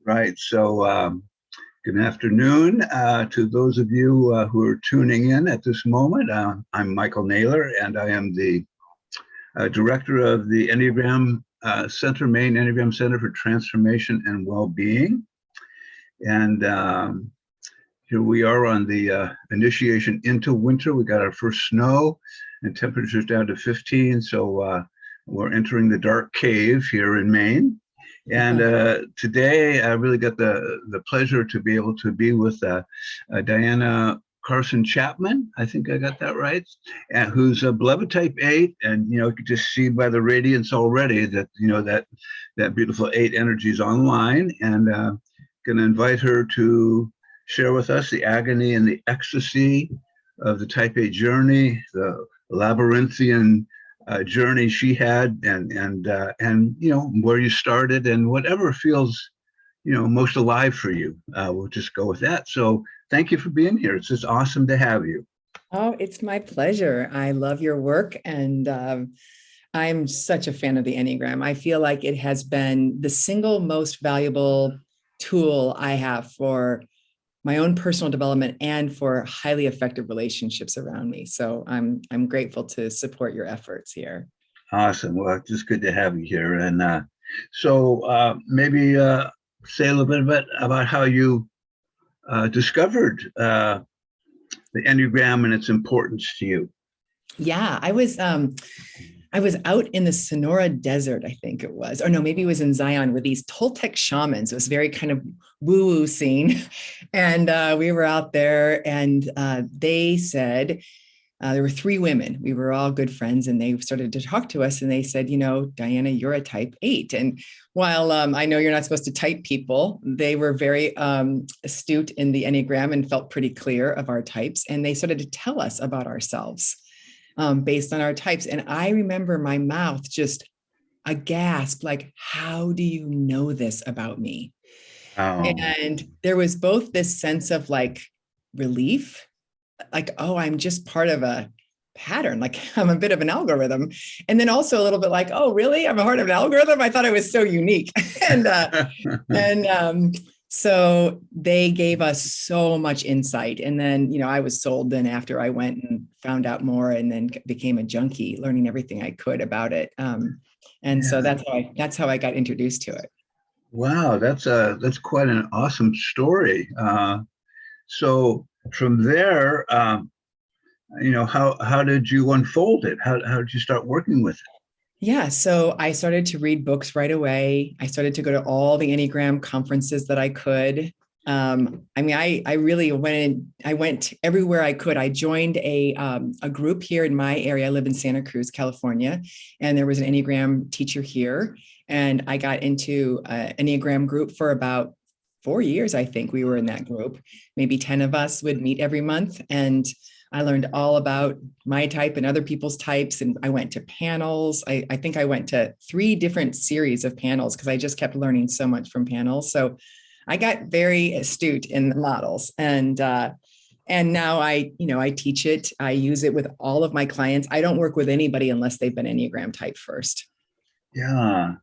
Right. Good afternoon to those of you who are tuning in at this moment. I'm Michael Naylor, and I am the director of the Enneagram Center, Maine Enneagram Center for Transformation and Well-Being. And here we are on the initiation into winter. We got our first snow and temperatures down to 15. So we're entering the dark cave here in Maine. And today I really got the pleasure to be able to be with Diana Carson Chapman. I think I got that right. And who's a beloved type 8. And, you could just see by the radiance already that, that beautiful 8 energy is online. And going to invite her to share with us the agony and the ecstasy of the type 8 journey, the labyrinthian journey she had, and where you started, and whatever feels most alive for you. We'll just go with that. So thank you for being here. It's just awesome to have you. Oh, it's my pleasure. I love your work, and I'm such a fan of the Enneagram. I feel like it has been the single most valuable tool I have for my own personal development and for highly effective relationships around me. So I'm grateful to support your efforts here. Awesome. Well, it's just good to have you here. And maybe say a little bit about how you discovered the Enneagram and its importance to you. Yeah, I was out in the Sonora Desert, I think it was, or no, maybe it was in Zion with these Toltec shamans. It was very kind of woo-woo scene. And we were out there, and they said, there were 3 women. We were all good friends, and they started to talk to us, and they said, Diana, you're a type 8. And while I know you're not supposed to type people, they were very astute in the Enneagram and felt pretty clear of our types. And they started to tell us about ourselves based on our types. And I remember my mouth just a gasp, like, how do you know this about me? Oh. And there was both this sense of like relief, like, oh, I'm just part of a pattern, like I'm a bit of an algorithm. And then also a little bit like, oh, really? I'm a part of an algorithm? I thought I was so unique. So they gave us so much insight. And then, I was sold then after I went and found out more, and then became a junkie, learning everything I could about it. So that's how I got introduced to it. Wow, that's quite an awesome story. So from there, how did you unfold it? How did you start working with it? Yeah, so I started to read books right away. I started to go to all the Enneagram conferences that I could. I really went everywhere I could. I joined a group here in my area. I live in Santa Cruz, California, and there was an Enneagram teacher here. And I got into an Enneagram group for about 4 years. I think we were in that group. Maybe 10 of us would meet every month. And I learned all about my type and other people's types. And I went to panels. I think I went to 3 different series of panels because I just kept learning so much from panels. So I got very astute in the models. And now I teach it. I use it with all of my clients. I don't work with anybody unless they've been Enneagram type first. Yeah.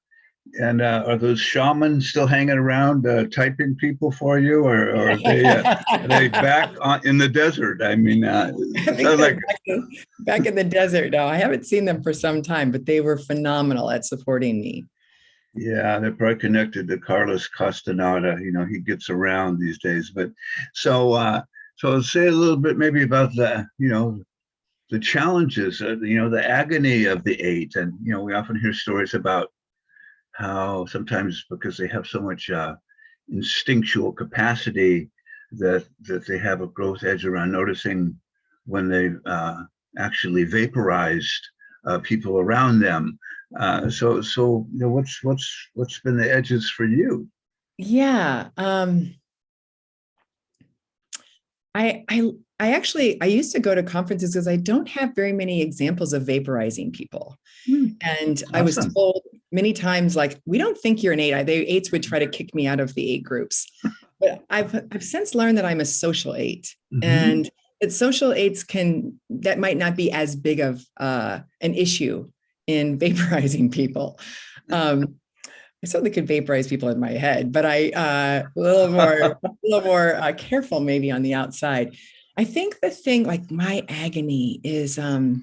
And are those shamans still hanging around typing people for you, or are they back in the desert? I mean, it sounds like back in the desert. No, I haven't seen them for some time, but they were phenomenal at supporting me. Yeah, they're probably connected to Carlos Castaneda. He gets around these days. But so say a little bit maybe about the challenges, the agony of the 8. And we often hear stories about how sometimes, because they have so much instinctual capacity, that they have a growth edge around noticing when they've actually vaporized people around them. So what's been the edges for you? Yeah, I used to go to conferences because I don't have very many examples of vaporizing people. And awesome. I was told many times, like, we don't think you're an 8. The 8s would try to kick me out of the 8 groups. But I've since learned that I'm a social 8. And that social 8s that might not be as big of an issue in vaporizing people. I certainly could vaporize people in my head, but I a little more careful maybe on the outside. I think the thing, like my agony is, well,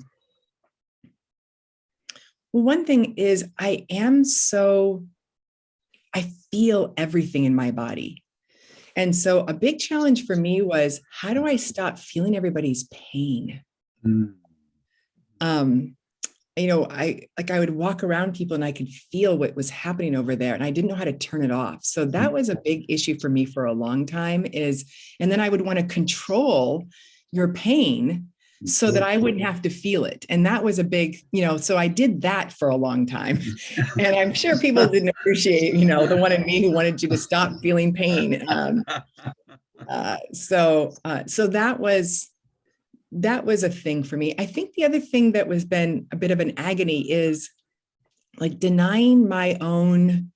one thing is I feel everything in my body. And so a big challenge for me was, how do I stop feeling everybody's pain? Mm. Um, I would walk around people and I could feel what was happening over there, and I didn't know how to turn it off. So that was a big issue for me for a long time and then I would want to control your pain so that I wouldn't have to feel it. And that was a big, so I did that for a long time. And I'm sure people didn't appreciate, the one in me who wanted you to stop feeling pain. So that was a thing for me. I think the other thing that was been a bit of an agony is like denying my own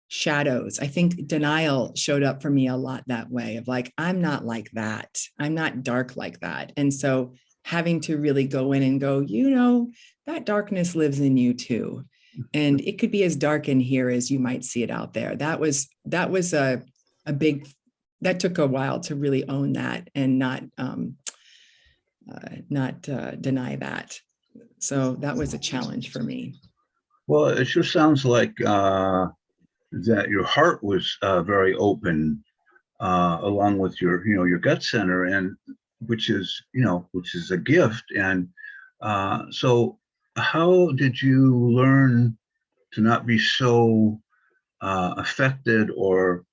shadows. I think denial showed up for me a lot that way of like, I'm not like that. I'm not dark like that. And so having to really go in and go, that darkness lives in you too. And it could be as dark in here as you might see it out there. That was a big, that took a while to really own that and not deny that. So that was a challenge for me. Well, it sure sounds like that your heart was very open, along with your gut center, and which is a gift. And so, how did you learn to not be so affected or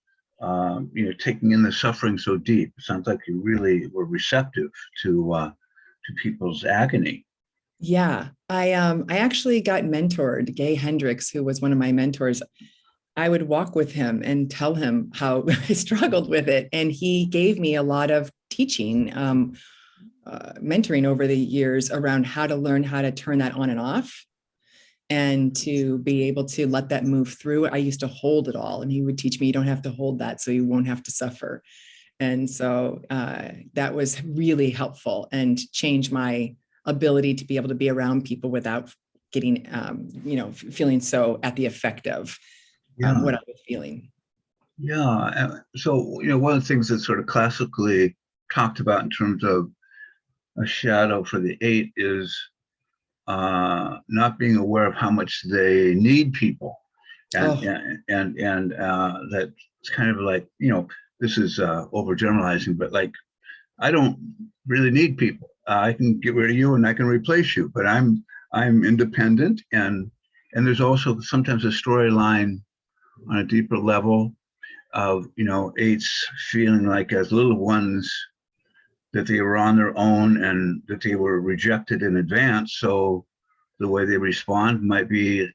taking in the suffering so deep? It sounds like you really were receptive to people's agony. Yeah, I actually got mentored. Gay Hendricks, who was one of my mentors, I would walk with him and tell him how I struggled with it, and he gave me a lot of teaching, mentoring over the years around how to learn how to turn that on and off, and to be able to let that move through. I used to hold it all, and he would teach me you don't have to hold that, so you won't have to suffer. And so that was really helpful and changed my ability to be able to be around people without getting, feeling so at the effect of what I was feeling. Yeah. So, one of the things that's sort of classically talked about in terms of a shadow for the eight is not being aware of how much they need people. And, Oh, and that it's kind of like, this is overgeneralizing, but like, I don't really need people. I can get rid of you and I can replace you, but I'm independent. And there's also sometimes a storyline on a deeper level of eights feeling like as little ones that they were on their own and that they were rejected in advance. So the way they respond might be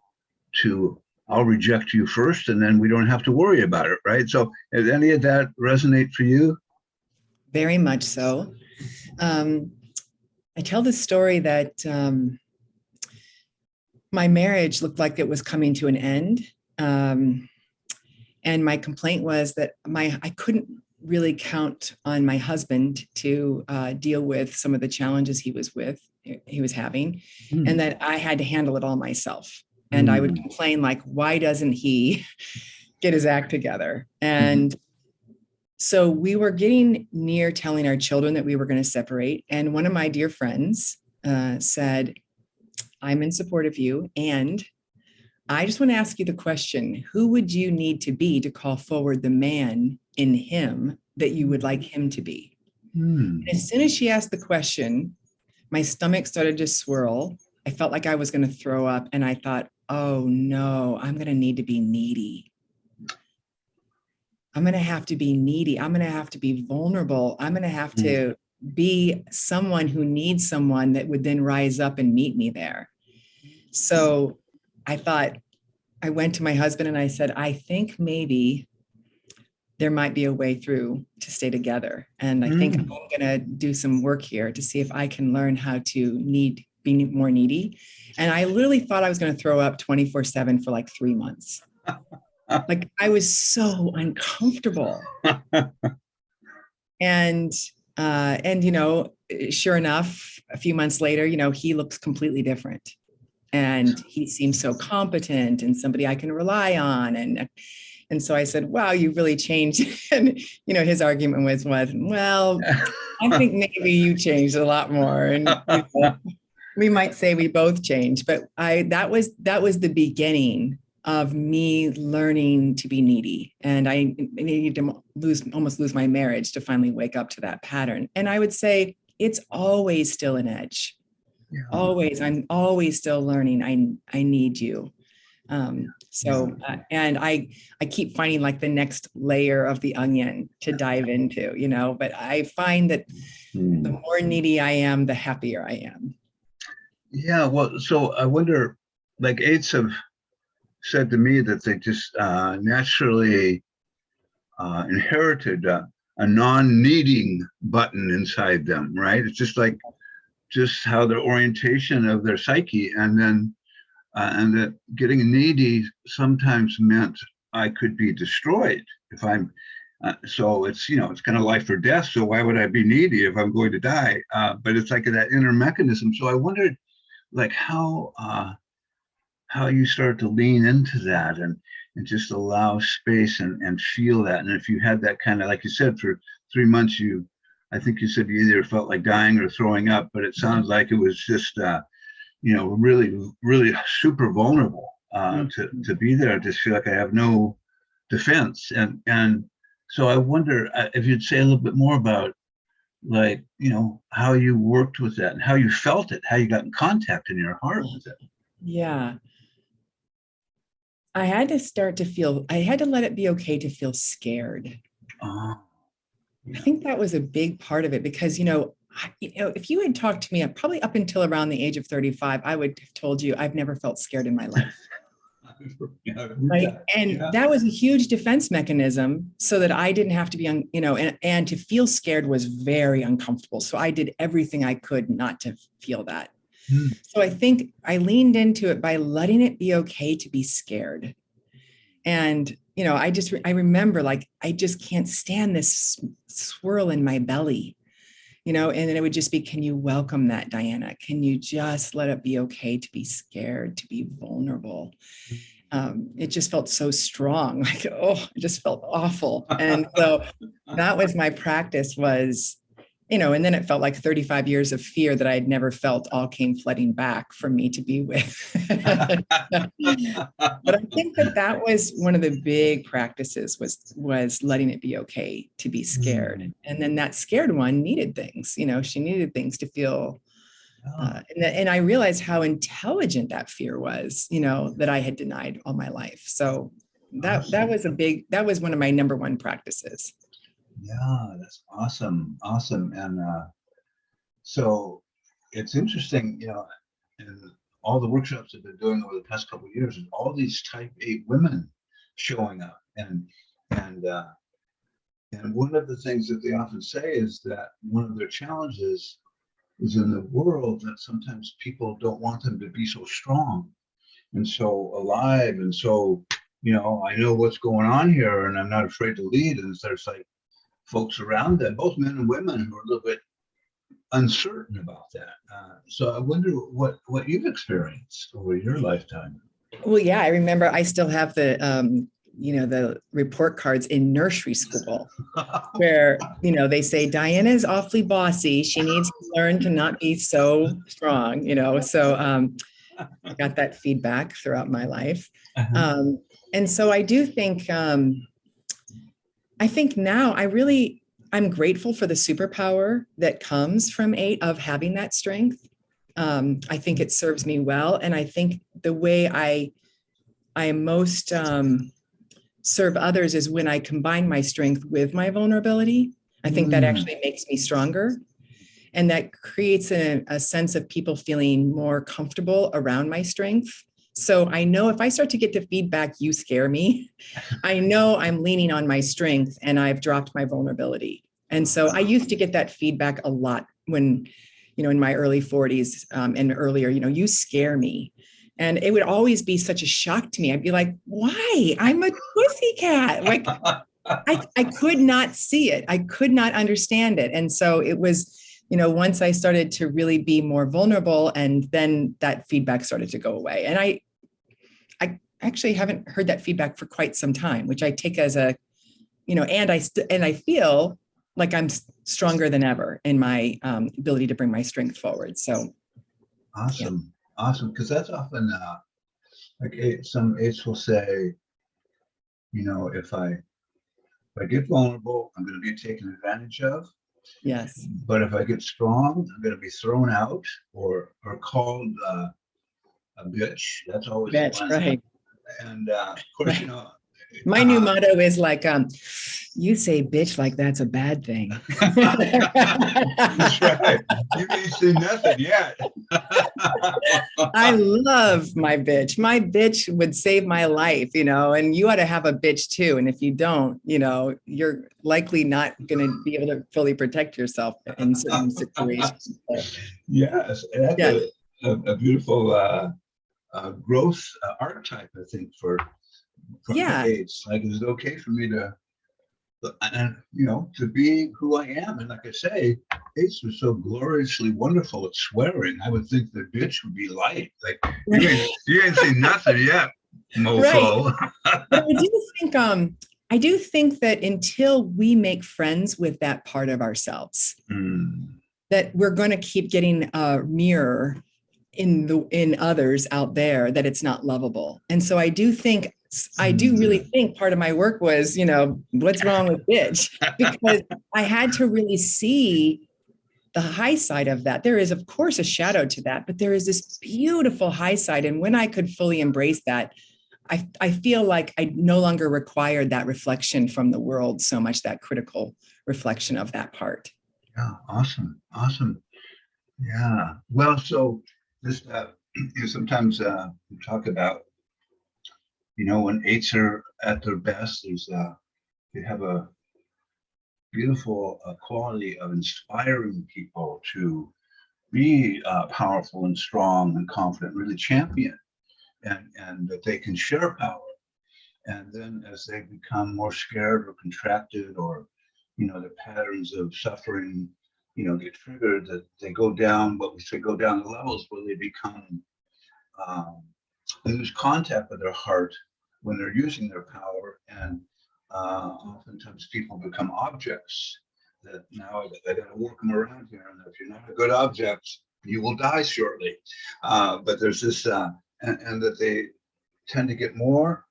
to, I'll reject you first and then we don't have to worry about it, right? So does any of that resonate for you? very much so. I tell this story that my marriage looked like it was coming to an end. And my complaint was that I couldn't really count on my husband to deal with some of the challenges he was having, and that I had to handle it all myself. And I would complain like, why doesn't he get his act together? And so we were getting near telling our children that we were going to separate. And one of my dear friends said, I'm in support of you. And I just want to ask you the question, who would you need to be to call forward the man in him that you would like him to be? As soon as she asked the question, my stomach started to swirl. I felt like I was going to throw up. And I thought, oh no, I'm going to need to be needy. I'm going to have to be needy. I'm going to have to be vulnerable. I'm going to have to be someone who needs someone that would then rise up and meet me there. So I went to my husband and I said, I think maybe there might be a way through to stay together. And I think I'm going to do some work here to see if I can learn how to be more needy. And I literally thought I was going to throw up 24/7 for like 3 months. Like I was so uncomfortable. And sure enough, a few months later, he looks completely different. And he seems so competent and somebody I can rely on. And so I said, wow, you really changed. And, his argument was, well, I think maybe you changed a lot more. And we might say we both changed, but that was the beginning of me learning to be needy. And I needed to almost lose my marriage to finally wake up to that pattern. And I would say it's always still an edge. Yeah. Always. I'm always still learning. I need you. And I keep finding like the next layer of the onion to dive into, but I find that the more needy I am, the happier I am. Yeah. Well, so I wonder, like eights have said to me that they just naturally inherited a non-needing button inside them, right? It's just how their orientation of their psyche, and that getting needy sometimes meant I could be destroyed if I'm. So it's it's kind of life or death. So why would I be needy if I'm going to die? But it's like that inner mechanism. So I wondered, like how you start to lean into that and just allow space and feel that. And if you had that kind of, like you said, for 3 months, I think you said you either felt like dying or throwing up, but it sounds like it was just, really, really super vulnerable to be there. I just feel like I have no defense. And so I wonder if you'd say a little bit more about, like, how you worked with that and how you felt it, how you got in contact in your heart with it. Yeah. I had to let it be okay to feel scared. Yeah. I think that was a big part of it because, if you had talked to me probably up until around the age of 35, I would have told you I've never felt scared in my life. Right. And that was a huge defense mechanism so that I didn't have to be, and to feel scared was very uncomfortable. So I did everything I could not to feel that. So I think I leaned into it by letting it be okay to be scared. And, I remember like, I just can't stand this swirl in my belly, and then it would just be, can you welcome that, Diana? Can you just let it be okay to be scared, to be vulnerable? It just felt so strong, like, it just felt awful. And so that was my practice was, and then it felt like 35 years of fear that I had never felt all came flooding back for me to be with. But I think that was one of the big practices was letting it be okay to be scared. And then that scared one needed things, she needed things to feel. And I realized how intelligent that fear was, that I had denied all my life. So that was one of my number one practices. Yeah, that's awesome. And so it's interesting, in all the workshops I've been doing over the past couple of years, and all these type 8 women showing up. And one of the things that they often say is that one of their challenges is in the world that sometimes people don't want them to be so strong and so alive. And so, I know what's going on here and I'm not afraid to lead. And there's like folks around them, both men and women, who are a little bit uncertain about that. So I wonder what you've experienced over your lifetime. Well, yeah, I remember I still have the report cards in nursery school where, they say Diana's awfully bossy. She needs to learn to not be so strong, so I got that feedback throughout my life. And so I do think, I think now I'm grateful for the superpower that comes from 8 of having that strength. I think it serves me well. And I think the way I most serve others is when I combine my strength with my vulnerability. I think that actually makes me stronger. And that creates a sense of people feeling more comfortable around my strength. So I know if I start to get the feedback, you scare me, I know I'm leaning on my strength and I've dropped my vulnerability. And so I used to get that feedback a lot when, in my early 40s and earlier, you scare me. And it would always be such a shock to me. I'd be like, why? I'm a pussycat. Like, I could not see it. I could not understand it. And so it was, once I started to really be more vulnerable, and then that feedback started to go away. And I actually haven't heard that feedback for quite some time, which I take as a, and I feel like I'm stronger than ever in my ability to bring my strength forward. So awesome. Yeah. Awesome. Because that's often some aides will say, if I get vulnerable, I'm going to be taken advantage of. Yes. But if I get strong, I'm going to be thrown out or called a bitch. That's always Bitch, fun. right. And of course, Right. My new motto is like, you say bitch like that's a bad thing. That's right. You ain't seen nothing yet. I love my bitch. My bitch would save my life, and you ought to have a bitch too. And if you don't, you're likely not going to be able to fully protect yourself in certain situations. So, yes. That's yeah. a beautiful growth archetype, I think, for Yeah. AIDS. Like, is it okay for me to, and to be who I am? And like I say, AIDS was so gloriously wonderful at swearing. I would think the bitch would be light. Like, you ain't seen nothing yet, mofo. Right. But I do think that until we make friends with that part of ourselves, that we're going to keep getting a mirror in others out there that it's not lovable. And so I do really think part of my work was, what's wrong with bitch? Because I had to really see the high side of that. There is, of course, a shadow to that, but there is this beautiful high side. And when I could fully embrace that, I feel like I no longer required that reflection from the world so much, that critical reflection of that part. Yeah, awesome. Yeah. Well, so this, sometimes we talk about, when eights are at their best, they have a beautiful quality of inspiring people to be powerful and strong and confident, really champion, and that they can share power. And then as they become more scared or contracted, or the patterns of suffering get triggered, that they go down, what we say, go down the levels where they become they lose contact with their heart when they're using their power. And oftentimes people become objects that now I got to work them around here, and if you're not a good object, you will die shortly. But there's this and that they tend to get more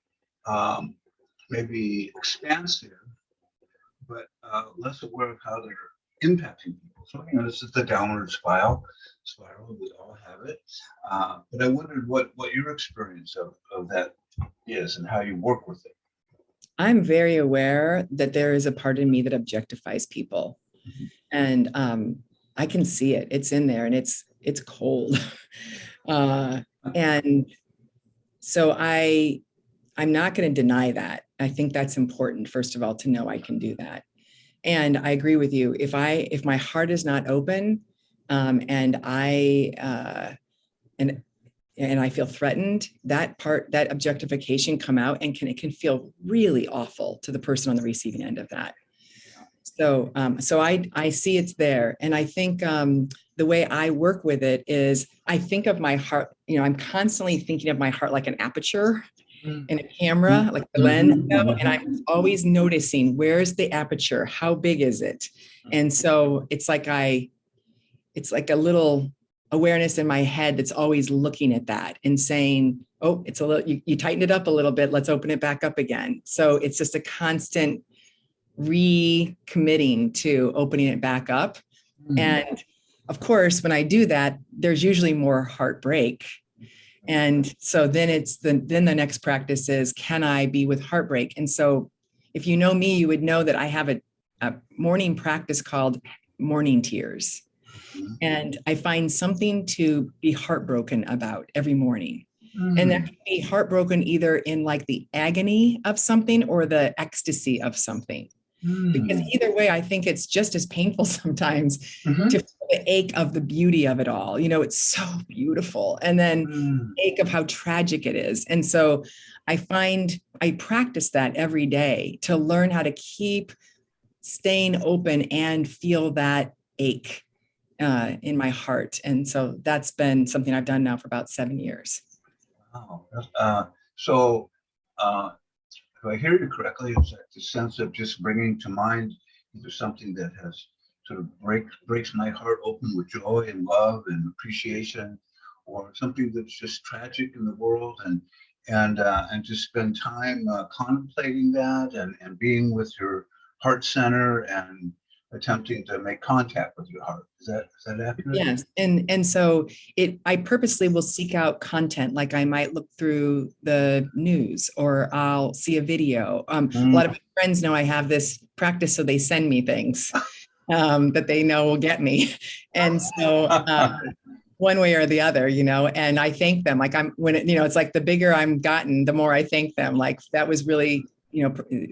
maybe expansive, but less aware of how they're impacting people. So, this is the downward spiral. We all have it. But I wondered what your experience of that is and how you work with it. I'm very aware that there is a part of me that objectifies people. Mm-hmm. And I can see it. It's in there, and it's cold. And so I'm not going to deny that. I think that's important, first of all, to know I can do that. And I agree with you. If my heart is not open, and I feel threatened, that objectification come out, and it can feel really awful to the person on the receiving end of that. So I see it's there. And I think the way I work with it is I think of my heart, I'm constantly thinking of my heart like an aperture in a camera, like the lens, and I'm always noticing, where's the aperture? How big is it? And so it's like a little awareness in my head that's always looking at that and saying, oh, it's a little, you tightened it up a little bit. Let's open it back up again. So it's just a constant recommitting to opening it back up. And of course, when I do that, there's usually more heartbreak. And so then then the next practice is, can I be with heartbreak? And so if you know me, you would know that I have a morning practice called morning tears. And I find something to be heartbroken about every morning. And that can be heartbroken either in like the agony of something or the ecstasy of something. Because either way, I think it's just as painful sometimes to feel the ache of the beauty of it all. It's so beautiful. And then ache of how tragic it is. And so I find I practice that every day to learn how to keep staying open and feel that ache in my heart. And so that's been something I've done now for about 7 years. Wow. So, if I hear you correctly, it's like the sense of just bringing to mind either something that has sort of breaks my heart open with joy and love and appreciation, or something that's just tragic in the world, and just spend time contemplating that and being with your heart center and attempting to make contact with your heart. Is that accurate? Yes. And so I purposely will seek out content. Like I might look through the news or I'll see a video. A lot of my friends know I have this practice, so they send me things that they know will get me. And so one way or the other, and I thank them. Like it's like the bigger I'm gotten, the more I thank them. Like that was really,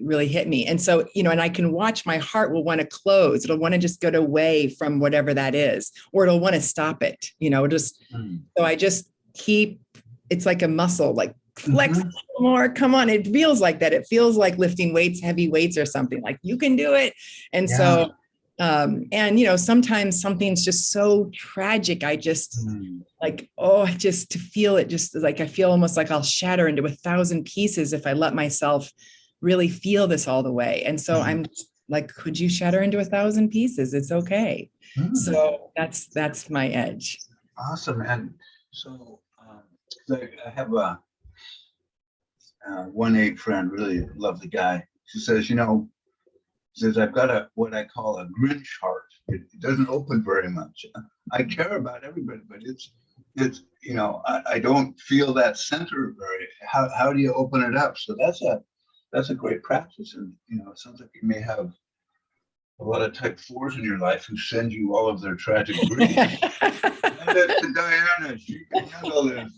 really hit me. And so, and I can watch my heart will want to close. It'll want to just go away from whatever that is, or it'll want to stop it, so I just keep, it's like a muscle, like flex a little more. Come on. It feels like that. It feels like lifting weights, heavy weights or something, like you can do it. And so, sometimes something's just so tragic. I just to feel it, just like, I feel almost like I'll shatter into 1,000 pieces if I let myself really feel this all the way. And so I'm like, could you shatter into 1,000 pieces? It's okay. So that's my edge. Awesome. And so I have a 1-8 friend, really lovely guy. She says, I've got what I call a Grinch heart. It doesn't open very much. I care about everybody, but it's I don't feel that center very. How do you open it up? So that's a great practice. And it sounds like you may have a lot of type 4s in your life who send you all of their tragic grief. And that's to Diana. She can handle this.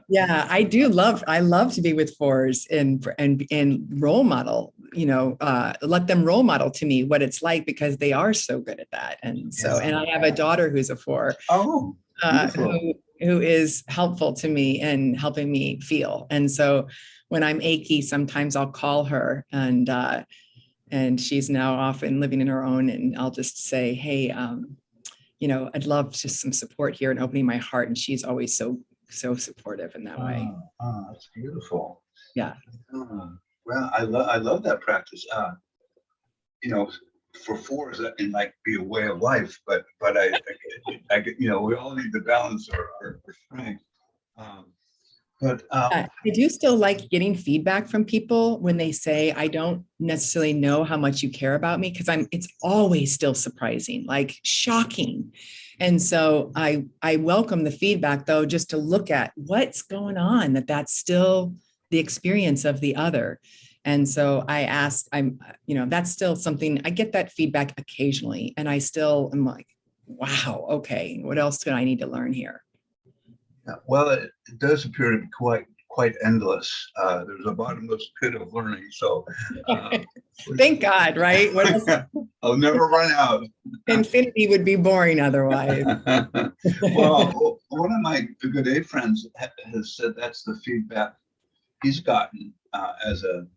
Yeah, I love to be with 4s and role model, let them role model to me what it's like, because they are so good at that. And so, and I have a daughter who's a 4. Oh, who is helpful to me and helping me feel. And so when I'm achy, sometimes I'll call her, and she's now off and living in her own. And I'll just say, hey, I'd love just some support here and opening my heart. And she's always so supportive in that way. Oh, that's beautiful. Yeah. Well, I love that practice. For 4s, that might be a way of life, but I we all need to balance our strength. I do still like getting feedback from people when they say, I don't necessarily know how much you care about me, because it's always still surprising, like shocking. And so I welcome the feedback, though, just to look at what's going on, that's still the experience of the other. And so I ask, that's still something, I get that feedback occasionally, and I still am like, wow, okay, what else do I need to learn here? Yeah, well, it does appear to be quite endless. There's a bottomless pit of learning. So thank God, right? What else? I'll never run out. Infinity would be boring otherwise. Well, one of my good A friends has said that's the feedback he's gotten as a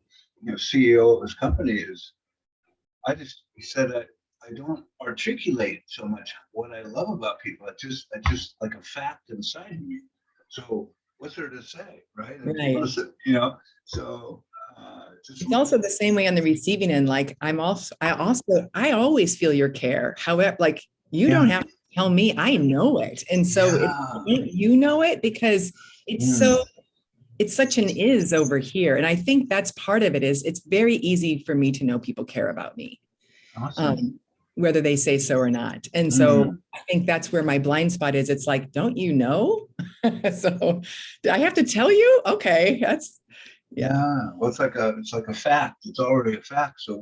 CEO of his company is, he said, I don't articulate so much what I love about people. It's just like a fact inside of me. So what's there to say, right? Right. Listen, so it's also the same way on the receiving end. Like I always feel your care. However, like you don't have to tell me, I know it. And so you know it, because it's such an is over here. And I think that's part of it. Is it's very easy for me to know people care about me. Awesome. Whether they say so or not. And so I think that's where my blind spot is. It's like, don't you know? So do I have to tell you? Okay. Well, it's like a fact. It's already a fact. So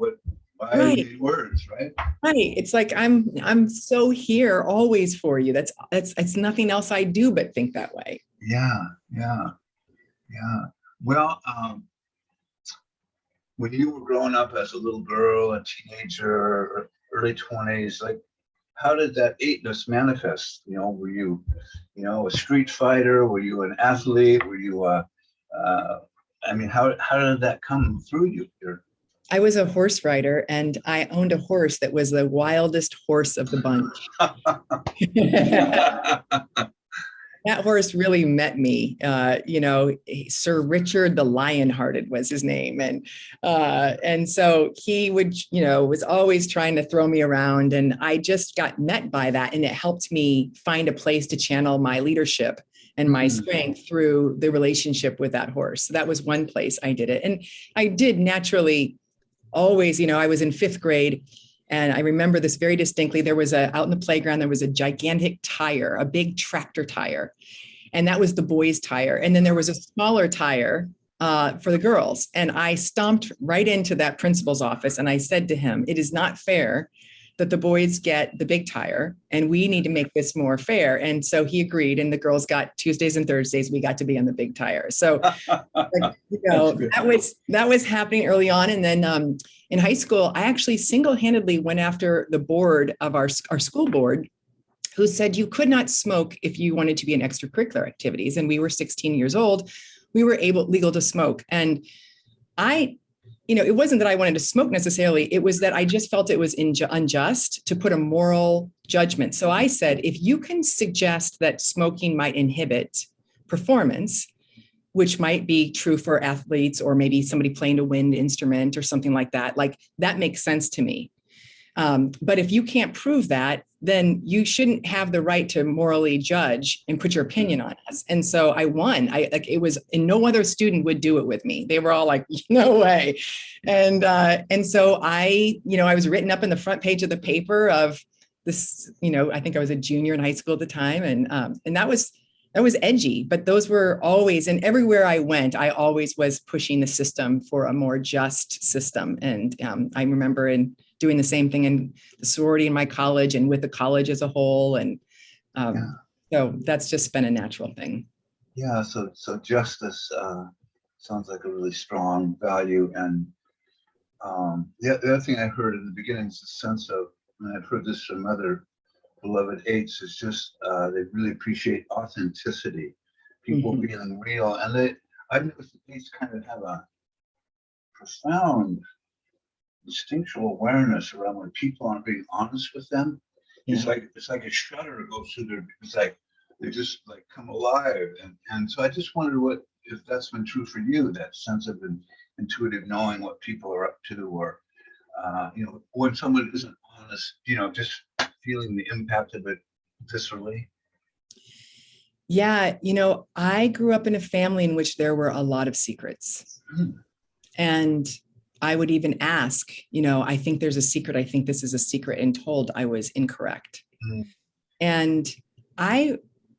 why any words, right? Right. It's like, I'm so here always for you. It's nothing else I do but think that way. Yeah. Well, when you were growing up as a little girl, a teenager, or early 20s, like how did that eightness manifest? Were you, a street fighter? Were you an athlete? Were you how did that come through you? I was a horse rider, and I owned a horse that was the wildest horse of the bunch. That horse really met me. Sir Richard the Lionhearted was his name, and so he would, was always trying to throw me around, and I just got met by that, and it helped me find a place to channel my leadership and my strength through the relationship with that horse. So that was one place I did it, and I did naturally always. I was in 5th grade. And I remember this very distinctly. There was out in the playground, there was a gigantic tire, a big tractor tire. And that was the boys' tire. And then there was a smaller tire for the girls. And I stomped right into that principal's office. And I said to him, it is not fair that the boys get the big tire, and we need to make this more fair. And so he agreed. And the girls got Tuesdays and Thursdays, we got to be on the big tire. So that was happening early on. And then in high school, I actually single-handedly went after the board of our school board, who said you could not smoke if you wanted to be in extracurricular activities. And we were 16 years old. We were legal to smoke. And it wasn't that I wanted to smoke necessarily. It was that I just felt it was unjust to put a moral judgment. So I said, if you can suggest that smoking might inhibit performance, which might be true for athletes or maybe somebody playing a wind instrument or something like that makes sense to me. But if you can't prove that, then you shouldn't have the right to morally judge and put your opinion on us. And so I won. And no other student would do it with me. They were all like, no way. And so I was written up in the front page of the paper of this, I think I was a junior in high school at the time. And that was edgy, but those were always, and everywhere I went, I always was pushing the system for a more just system. And I remember doing the same thing in the sorority in my college and with the college as a whole. And so that's just been a natural thing. Yeah, so justice sounds like a really strong value. And the other thing I heard in the beginning is the sense of, and I've heard this from other beloved eights, is just they really appreciate authenticity, people feeling real. And I've noticed that these kind of have a profound instinctual awareness around when people aren't being honest with them. It's like a shudder goes through their, it's like they just like come alive. And so I just wondered if that's been true for you, that sense of intuitive knowing what people are up to, or when someone isn't honest, just feeling the impact of it viscerally. Yeah, I grew up in a family in which there were a lot of secrets. And I would even ask, I think there's a secret. I think this is a secret, and told I was incorrect. And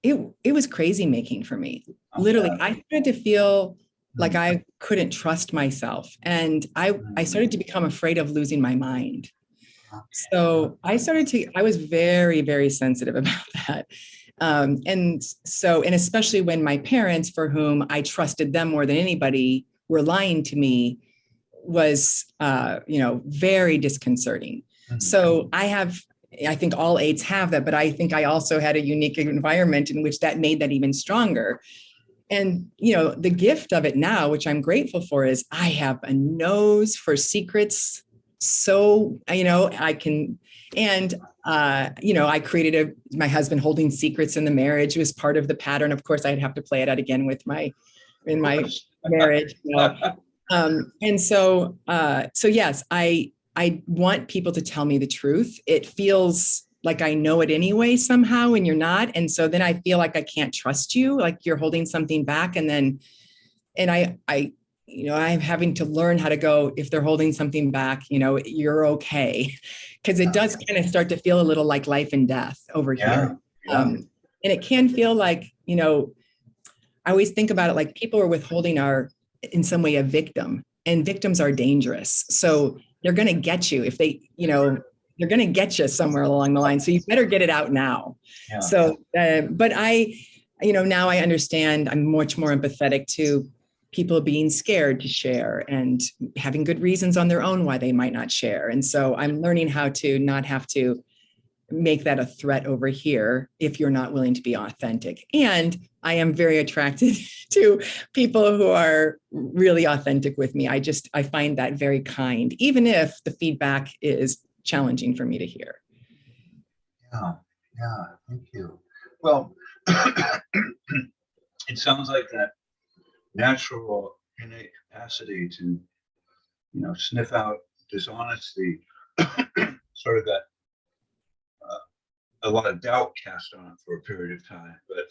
it was crazy making for me. Literally, I started to feel like I couldn't trust myself. And I started to become afraid of losing my mind. So I was very, very sensitive about that. And especially when my parents, for whom I trusted them more than anybody, were lying to me, was, very disconcerting. So I think all eights have that, but I think I also had a unique environment in which that made that even stronger. And, the gift of it now, which I'm grateful for, is I have a nose for secrets. So, I can, and, I created my husband holding secrets in the marriage was part of the pattern. Of course, I'd have to play it out again in my marriage. And so yes, I want people to tell me the truth. It feels like I know it anyway somehow, and you're not. And so then I feel like I can't trust you, like you're holding something back. And I'm having to learn how to go, if they're holding something back, you're okay. Because it does kind of start to feel a little like life and death over here. And it can feel like, I always think about it like people are withholding in some way, a victim, and victims are dangerous. So they're going to get you if they, they're going to get you somewhere along the line. So you better get it out now. So, but now I understand. I'm much more empathetic to people being scared to share and having good reasons on their own why they might not share. And so I'm learning how to not have to make that a threat over here if you're not willing to be authentic. And I am very attracted to people who are really authentic with me. I find that very kind, even if the feedback is challenging for me to hear. Yeah, yeah, thank you. Well, it sounds like that natural innate capacity to, sniff out dishonesty, sort of that a lot of doubt cast on it for a period of time, but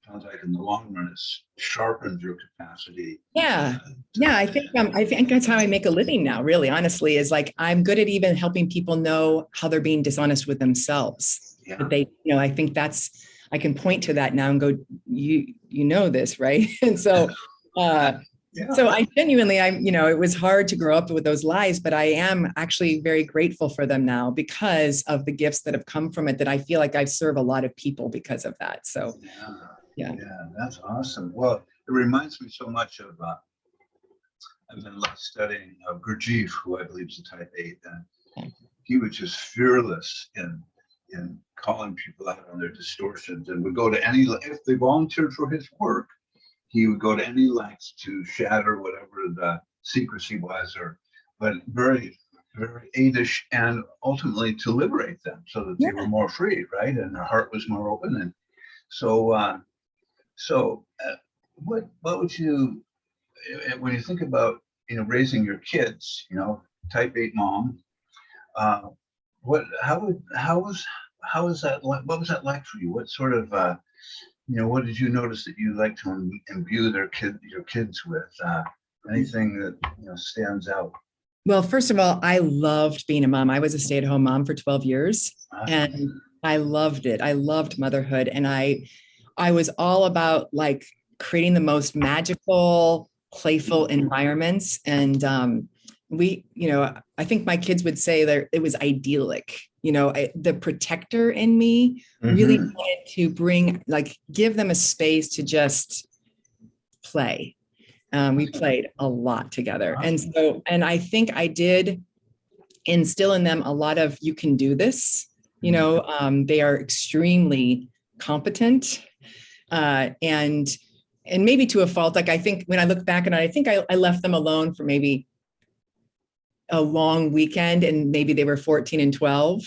sounds like in the long run, it's sharpened your capacity. Yeah. Yeah. I think that's how I make a living now, really, honestly, is like, I'm good at even helping people know how they're being dishonest with themselves. Yeah. But I think I can point to that now and go, you know this, right? And so, so I genuinely, it was hard to grow up with those lies, but I am actually very grateful for them now because of the gifts that have come from it, that I feel like I serve a lot of people because of that. So, yeah, that's awesome. Well, it reminds me so much of, I've been studying Gurdjieff, who I believe is a type 8, and he was just fearless in calling people out on their distortions, and would go to if they volunteered for his work, he would go to any lengths to shatter whatever the secrecy was, but very, very aidish, and ultimately to liberate them so that they were more free, right? And their heart was more open. And so, what would you, when you think about, raising your kids, type 8 mom, how was that like? What was that like for you? What sort of, what did you notice that you like to imbue your kids with? Anything that, stands out? Well, first of all, I loved being a mom. I was a stay-at-home mom for 12 years and I loved it. I loved motherhood. And I was all about like creating the most magical, playful environments. And I think my kids would say that it was idyllic. The protector in me really wanted to give them a space to just play. We played a lot together. And I think I did instill in them a lot of, you can do this. They are extremely competent. And maybe to a fault, like I think when I look back on it, I think I left them alone for maybe a long weekend, and maybe they were 14 and 12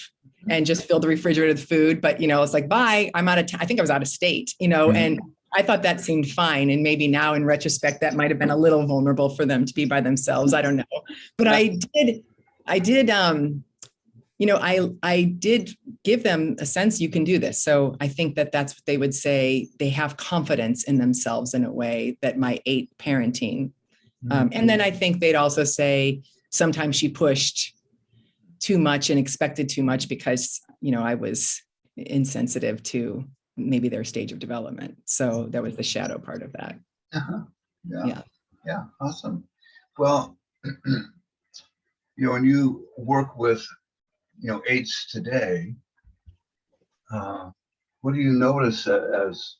and just filled the refrigerator with food. But, it's like, bye, I'm out of town. I think I was out of state, and I thought that seemed fine. And maybe now in retrospect, that might've been a little vulnerable for them to be by themselves. I don't know, but I did give them a sense you can do this. So I think that's what they would say. They have confidence in themselves in a way that my 8 parenting. And then I think they'd also say, sometimes she pushed too much and expected too much because, I was insensitive to maybe their stage of development. So that was the shadow part of that. Yeah. Awesome. Well, when you work with, 8s today, what do you notice as,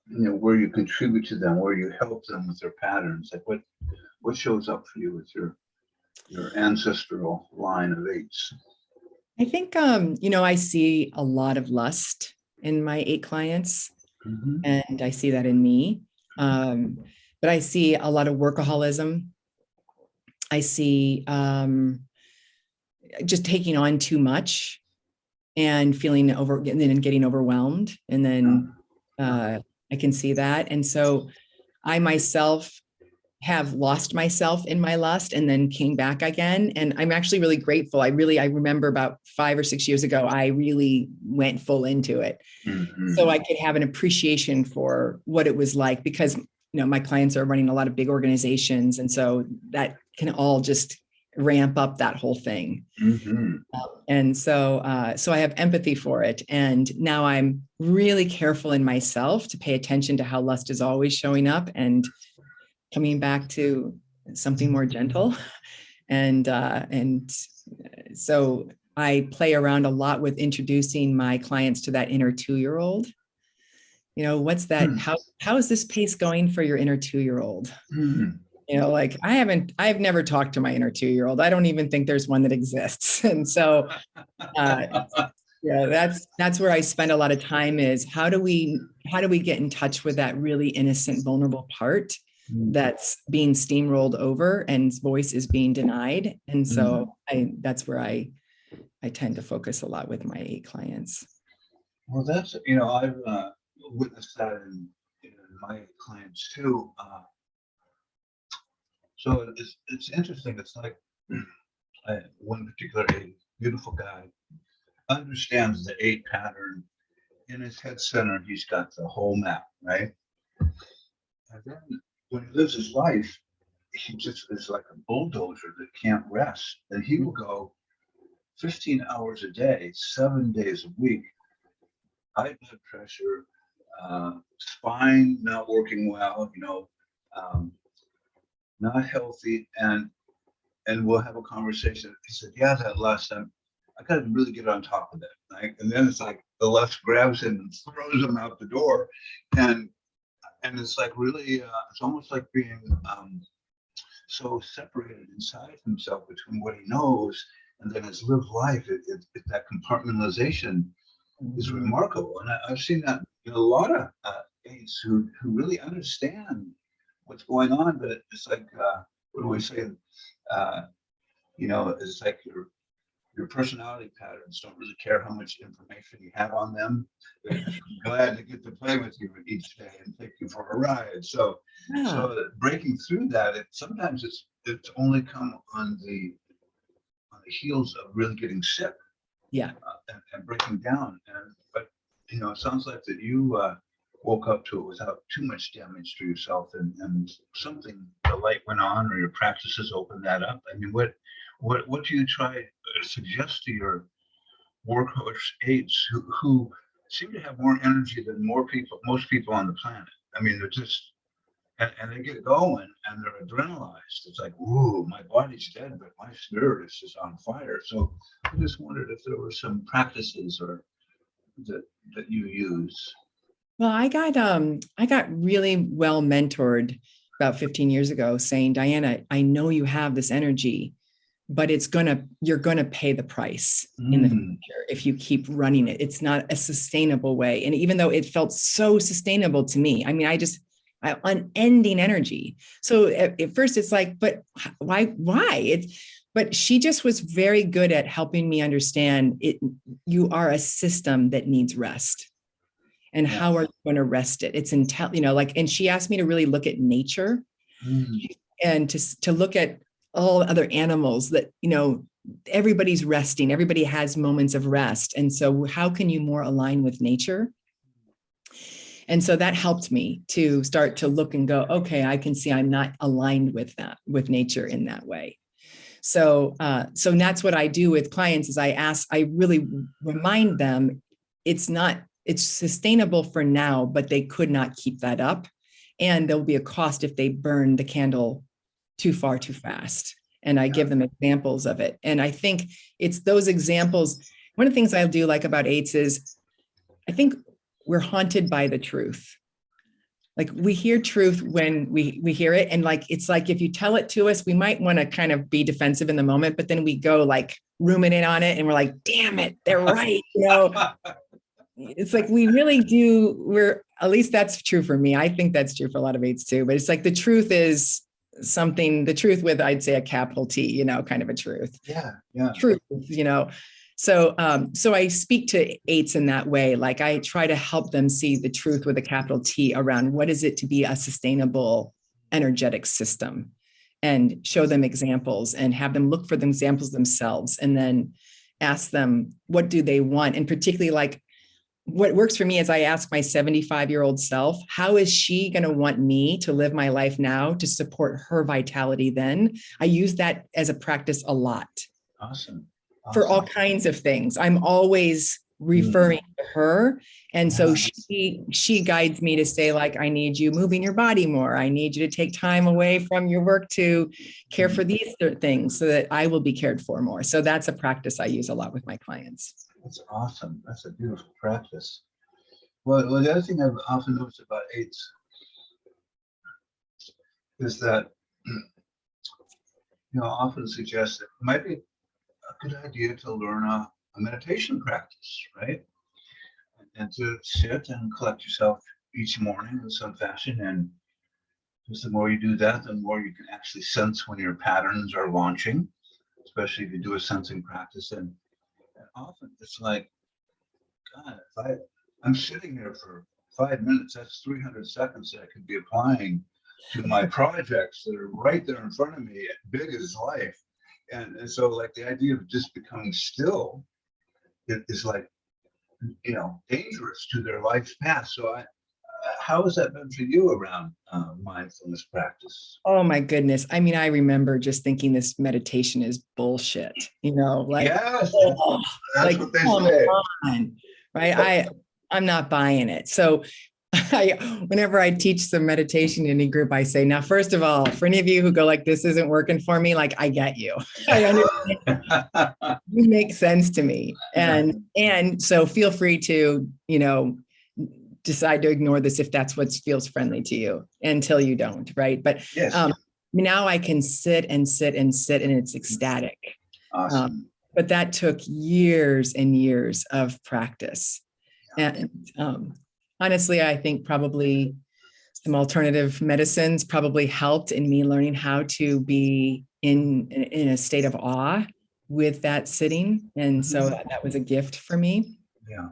where you contribute to them, where you help them with their patterns? Like what shows up for you with your ancestral line of 8s? I think, I see a lot of lust in my 8 clients, and I see that in me. But I see a lot of workaholism. I see just taking on too much and feeling and getting overwhelmed. And then I can see that. And so I myself have lost myself in my lust and then came back again. And I'm actually really grateful. I remember about 5 or 6 years ago, I really went full into it. So I could have an appreciation for what it was like, because, my clients are running a lot of big organizations. And so that can all just ramp up that whole thing. And so I have empathy for it. And now I'm really careful in myself to pay attention to how lust is always showing up and coming back to something more gentle. And so I play around a lot with introducing my clients to that inner 2-year-old. What's that? How is this pace going for your inner 2-year-old? Like I've never talked to my inner 2-year-old. I don't even think there's one that exists. And so Yeah, that's where I spend a lot of time is how do we get in touch with that really innocent, vulnerable part that's being steamrolled over and voice is being denied. And so that's where I tend to focus a lot with my 8 clients. Well, that's, I've witnessed that in my clients too. So it's interesting. It's like one particular a beautiful guy understands the 8 pattern in his head center. He's got the whole map, right? And then when he lives his life, he just is like a bulldozer that can't rest. And he will go 15 hours a day, 7 days a week, high blood pressure, spine not working well, not healthy, and we'll have a conversation. He said, "Yeah, that lust, I got to really get on top of that." Right? And then it's like the lust grabs him and throws him out the door, and it's like really, it's almost like being so separated inside himself between what he knows and then his lived life. That compartmentalization is remarkable, and I've seen that in a lot of aides who really understand what's going on, but it's like what do we say? It's like your personality patterns don't really care how much information you have on them. They're glad to get to play with you each day and take you for a ride. So breaking through that, sometimes it's only come on the heels of really getting sick. Yeah. And breaking down. But it sounds like that you woke up to it without too much damage to yourself, and something, the light went on, or your practices opened that up. I mean, what do you try to suggest to your workhorse aides who seem to have more energy than most people on the planet? I mean, they're just and they get going and they're adrenalized. It's like, ooh, my body's dead, but my spirit is just on fire. So I just wondered if there were some practices or that you use. Well, I got really well mentored about 15 years ago saying, Diana, I know you have this energy, but you're gonna pay the price in the future if you keep running it. It's not a sustainable way. And even though it felt so sustainable to me, I mean, I unending energy. So at first it's like, but why? But she just was very good at helping me understand it. You are a system that needs rest. And how are you going to rest it? It's and she asked me to really look at nature and to look at all other animals that, everybody's resting. Everybody has moments of rest. And so how can you more align with nature? And so that helped me to start to look and go, okay, I can see I'm not aligned with nature in that way. So that's what I do with clients is I really remind them it's sustainable for now, but they could not keep that up. And there'll be a cost if they burn the candle too far, too fast. And I give them examples of it. And I think it's those examples. One of the things I do like about eights is I think we're haunted by the truth. Like we hear truth when we hear it. And like, it's like, if you tell it to us, we might want to kind of be defensive in the moment, but then we go like ruminate on it and we're like, damn it, they're right. It's like, we really do. At least that's true for me. I think that's true for a lot of eights too, but it's like, the truth is the truth with, I'd say a capital T, kind of a truth. Yeah. Truth, So I speak to eights in that way. Like I try to help them see the truth with a capital T around what is it to be a sustainable, energetic system, and show them examples and have them look for the examples themselves, and then ask them, what do they want? And particularly like what works for me is I ask my 75-year-old self, how is she going to want me to live my life now to support her vitality then? I use that as a practice a lot. Awesome. For all kinds of things. I'm always referring to her. And so she guides me to say, like, I need you moving your body more. I need you to take time away from your work to care for these things so that I will be cared for more. So that's a practice I use a lot with my clients. That's awesome. That's a beautiful practice. Well, the other thing I've often noticed about eights is that, often suggest that it might be a good idea to learn a a meditation practice, right? And to sit and collect yourself each morning in some fashion. And just the more you do that, the more you can actually sense when your patterns are launching, especially if you do a sensing practice. And often it's like, God, if I'm sitting here for 5 minutes, that's 300 seconds that I could be applying to my projects that are right there in front of me, big as life. And so like the idea of just becoming still is like, dangerous to their life's path. So how has that been for you around mindfulness practice? Oh my goodness. I mean, I remember just thinking this meditation is bullshit, like, Yes, oh, that's like, what they come say. on, right? I'm not buying it. So whenever I teach some meditation in a group, I say, now, first of all, for any of you who go like, this isn't working for me, like, I get you. I understand. You make sense to me. And so feel free to, decide to ignore this if that's what feels friendly to you until you don't, right? But yes. Now I can sit and sit and sit, and it's ecstatic. Awesome. But that took years and years of practice. And honestly, I think probably some alternative medicines probably helped in me learning how to be in a state of awe with that sitting. And so that was a gift for me. Yeah.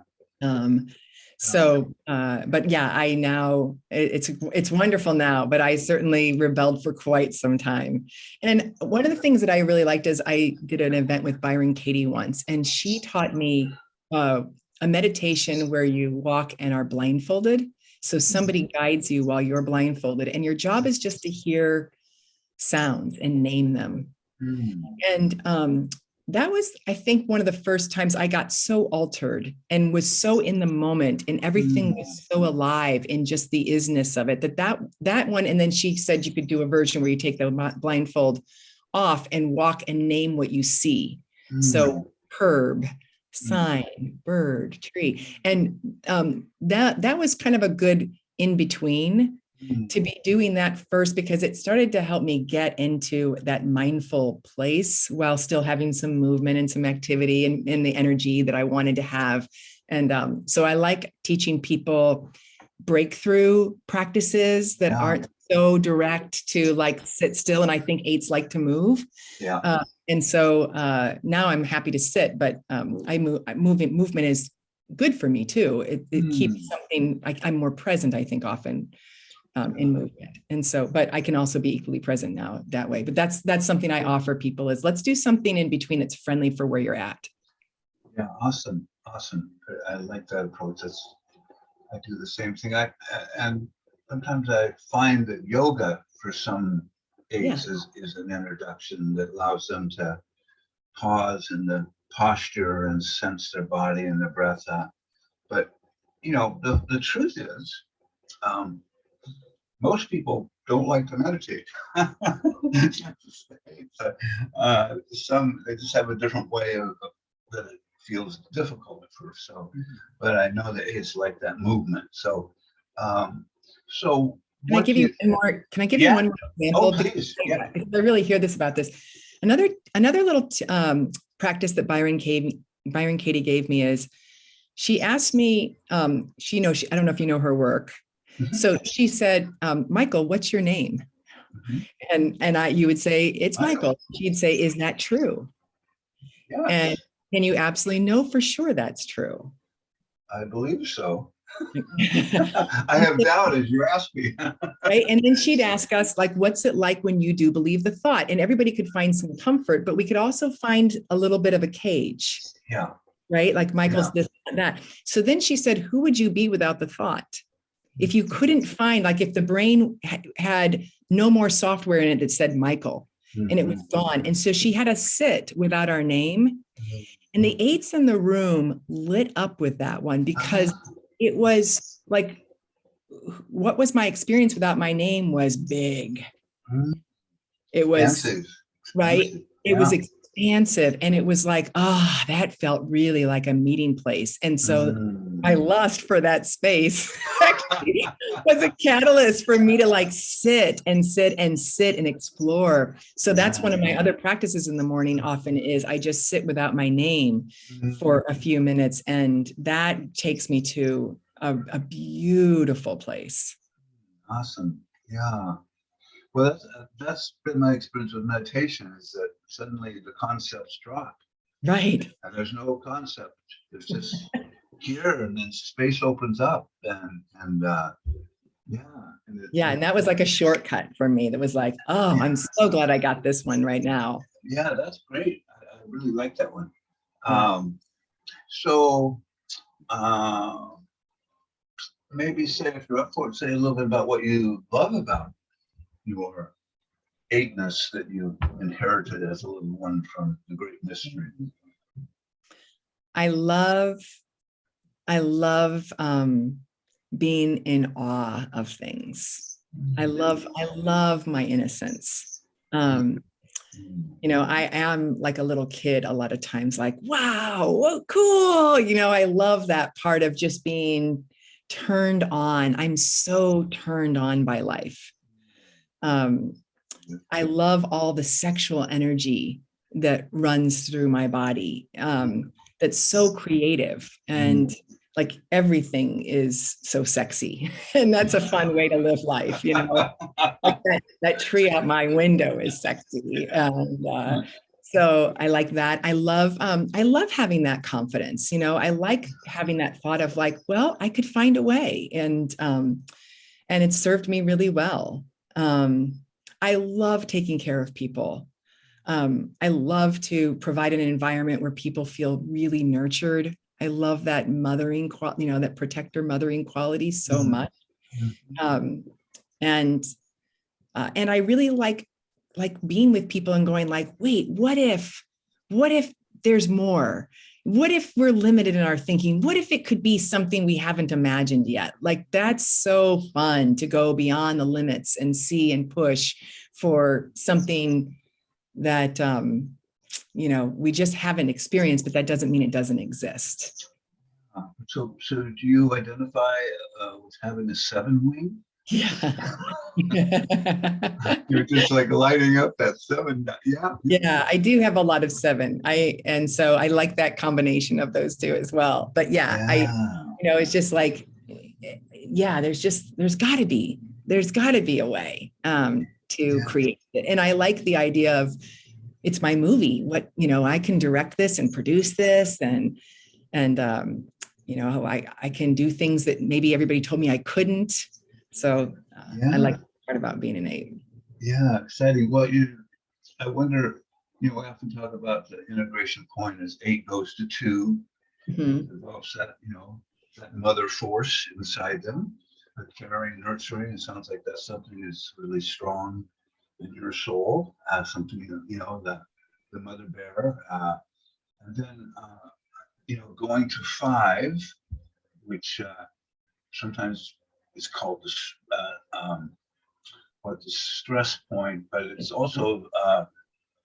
But yeah, I now it's wonderful now, but I certainly rebelled for quite some time. And one of the things that I really liked is I did an event with Byron Katie once, and she taught me a meditation where you walk and are blindfolded. So somebody guides you while you're blindfolded, and your job is just to hear sounds and name them. And that was, I think, one of the first times I got so altered and was so in the moment, and everything was so alive in just the isness of it, that one. And then she said you could do a version where you take the blindfold off and walk and name what you see. So herb, sign, bird, tree. And that was kind of a good in between to be doing that first, because it started to help me get into that mindful place while still having some movement and some activity and the energy that I wanted to have. And so I like teaching people breakthrough practices that aren't so direct to like sit still. And I think 8s like to move. And so now I'm happy to sit, but movement is good for me too. It keeps something, I'm more present, I think, often in movement. And so, but I can also be equally present now that way. But that's something I offer people is let's do something in between that's friendly for where you're at. Yeah, awesome. I like that approach. I do the same thing. And sometimes I find that yoga for some aids is an introduction that allows them to pause in the posture and sense their body and their breath. But the truth is, most people don't like to meditate. Some they just have a different way of that it feels difficult at first. So, but I know that it's like that movement. So, so can I give you one more? Can I give you one more example? Oh, please. Yeah. Because I really hear this about this. Another little practice that Byron Katie gave me is she asked me. I don't know if you know her work. So she said, Michael, what's your name? And you would say, it's Michael. She'd say, is that true? Yes. And can you absolutely know for sure that's true? I believe so. I have doubt as you ask me. Right. And then she'd ask us, like, what's it like when you do believe the thought? And everybody could find some comfort, but we could also find a little bit of a cage. Yeah. Right. Like Michael's this and that. So then she said, who would you be without the thought? If you couldn't find, like if the brain had no more software in it that said Michael and it was gone. And so she had us sit without our name, and the 8s in the room lit up with that one, because it was like, what was my experience without my name was big. It was expansive. Right. It was expansive. And it was like, that felt really like a meeting place. And so my lust for that space actually was a catalyst for me to like sit and explore. So that's one of my other practices in the morning often is I just sit without my name for a few minutes. And that takes me to a beautiful place. Awesome. Yeah. Well, that's been my experience with meditation, is that suddenly the concepts drop. Right. And there's no concept. It's just here, and then space opens up, and yeah. Yeah, and that was like a shortcut for me. That was like, oh, I'm so glad I got this one right now. Yeah, that's great. I really like that one. Yeah. So maybe say, if you're up for it, say a little bit about what you love about your eightness that you inherited as a little one from the Great Mystery. I love being in awe of things. I love my innocence. I am like a little kid a lot of times, like, wow, whoa, cool. I love that part of just being turned on. I'm so turned on by life. I love all the sexual energy that runs through my body. That's so creative, and like everything is so sexy, and that's a fun way to live life. Like that tree out my window is sexy, and so I like that. I love having that confidence. I like having that thought of like, well, I could find a way, and it served me really well. I love taking care of people. I love to provide an environment where people feel really nurtured. I love that mothering quality, that protector mothering quality so much. And I really like being with people and going like, wait, what if there's more? What if we're limited in our thinking? What if it could be something we haven't imagined yet? Like, that's so fun to go beyond the limits and see and push for something that, we just haven't experienced, but that doesn't mean it doesn't exist. So do you identify with having a 7 wing? Yeah. You're just like lighting up that 7. Yeah. Yeah, I do have a lot of 7. And so I like that combination of those two as well. But yeah. It's just like, yeah, there's gotta be a way to create it. And I like the idea of, it's my movie. I can direct this and produce this, and I can do things that maybe everybody told me I couldn't. So I like the part about being an 8. Yeah, exciting. Well, I wonder, we often talk about the integration point as 8 goes to 2. Develops that, that mother force inside them, caring, nurturing. It sounds like that's something that's really strong in your soul, something, the mother bear. And then, going to 5, which sometimes is called the stress point, but it's also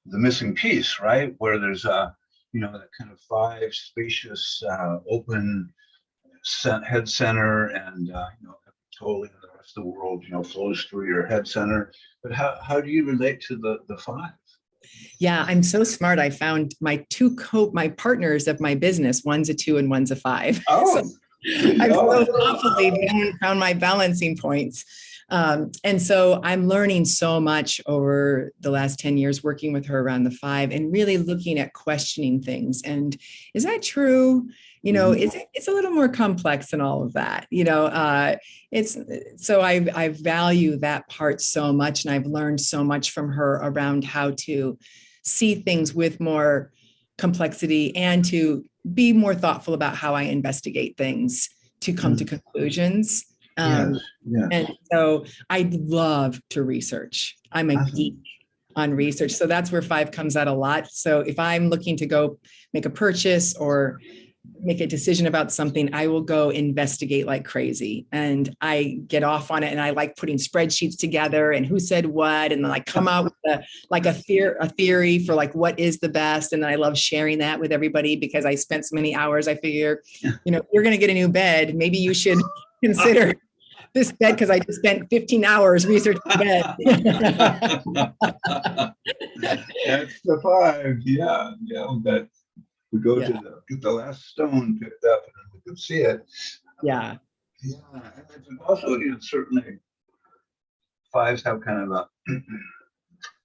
the missing piece, right? Where there's that kind of 5 spacious, open head center, and totally the rest of the world, flows through your head center. But how do you relate to the 5? Yeah, I'm so smart. I found my my partners of my business. One's a 2 and one's a 5. Oh. So I've so thoughtfully found my balancing points. And so I'm learning so much over the last 10 years working with her around the 5 and really looking at questioning things. And is that true? It's a little more complex than all of that. So I value that part so much. And I've learned so much from her around how to see things with more complexity and to be more thoughtful about how I investigate things to come to conclusions. And so I love to research. I'm a geek on research. So that's where 5 comes out a lot. So if I'm looking to go make a purchase or make a decision about something, I will go investigate like crazy, and I get off on it, and I like putting spreadsheets together and who said what, and then I come out with a theory for like what is the best, and then I love sharing that with everybody because I spent so many hours. I figure, if you're going to get a new bed, maybe you should consider this bed because I just spent 15 hours researching bed. That's the five. Yeah. That we go to get the last stone picked up and we can see it. Yeah. Yeah. And it's also, certainly fives have kind of a